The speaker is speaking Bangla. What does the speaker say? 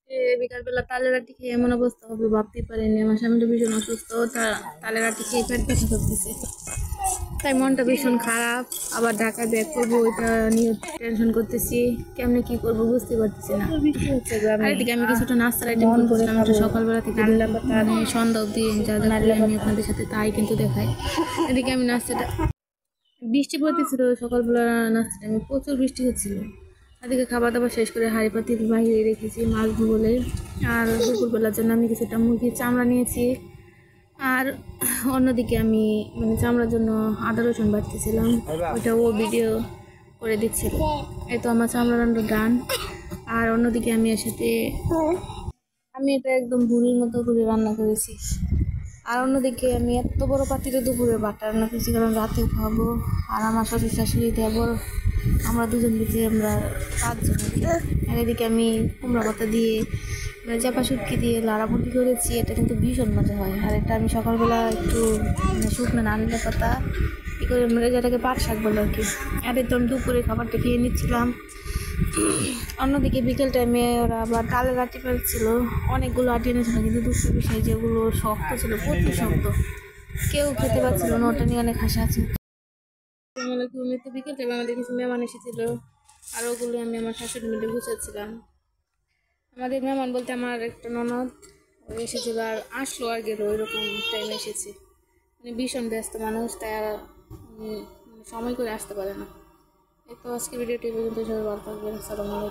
বিকালবেলা তালের আটি খেয়ে এমন অবস্থা হবে ভাবতে পারিনি। আমার স্বামী তো ভীষণ অসুস্থ, তালের আটি খেয়ে পেট ব্যথা করতেছে, তাই মনটা ভীষণ খারাপ। আবার ঢাকায় ব্যাক করবো, ওইটা নিয়ে টেনশন করতেছি। কেমনে কি করবো বুঝতে পারতেছি না। আর এদিকে আমি কিছুটা নাস্তার আইটেম করতেছিলাম, একটু সকালবেলা থেকে মানে সন্ধ্যা অব্দি যা যা করি আমি আপনাদের সাথে তাই কিন্তু দেখাই। এদিকে আমি নাস্তাটা, বৃষ্টি পড়তেছিল সকালবেলা, নাস্তাটা আমি প্রচুর বৃষ্টি হচ্ছিল। এদিকে খাবার দাবার শেষ করে হাঁড়ি পাতি বাহিরে রেখেছি মাছ বলে। আর দুপুরবেলার জন্য আমি কিছুটা মুরগির চামড়া নিয়েছি। আর অন্যদিকে আমি মানে চামড়ার জন্য আদা রসুন বাটতেছিলাম, ওইটা ও ভিডিও করে দিচ্ছিল। এই তো আমার চামড়া রান্না ডান। আর অন্যদিকে আমি এর সাথে আমি এটা একদম ভুড়ির মতো করে রান্না করেছি। আর অন্যদিকে আমি এত বড় পাতিলে দুপুরে বাটা রান্না করেছি, কারণ রাতেও খাবো। আর আমার শ্বশুর শাশুড়ি দেবর, আমরা দুজন দিকে আমরা 5 জন। আর এদিকে আমি কুমড়া পাতা দিয়ে মানে চাপা শুটকি দিয়ে লাড়াপুটি করেছি, এটা কিন্তু ভীষণ মজা হয়। আর এটা আমি সকালবেলা একটু মানে শুকনো নারকেল পাতা ই করে মানে যেটাকে পাট শাক বলে আর কি। আর তো আমি দুপুরে খাবারটা খেয়ে নিচ্ছিলাম। অন্যদিকে বিকেল টাইমে ওরা আবার তালের আটি ফেলছিল, অনেকগুলো আটি এনেছিল, কিন্তু দুঃখ বিষয় যেগুলো শক্ত ছিল, প্রচুর শক্ত, কেউ খেতে পারছিল না। ওটা নিয়ে অনেক হাসি আছে। তো বিকেল টাইমে আমাদের কিছু মেহমান এসেছিল, আর ওগুলো আমি আমার শাশুড়ি মিলে গুছাচ্ছিলাম। আমাদের মেহমান বলতে আমার একটা ননদ, ও এসেছিল, আর আসলো আর গেলো ওইরকম টাইমে এসেছে। মানে ভীষণ ব্যস্ত মানুষ, তাই আর সময় করে আসতে পারে না। এই তো আজকে ভিডিওটি পর্যন্ত, সবাই ভালো থাকবেন। আসসালামু আলাইকুম।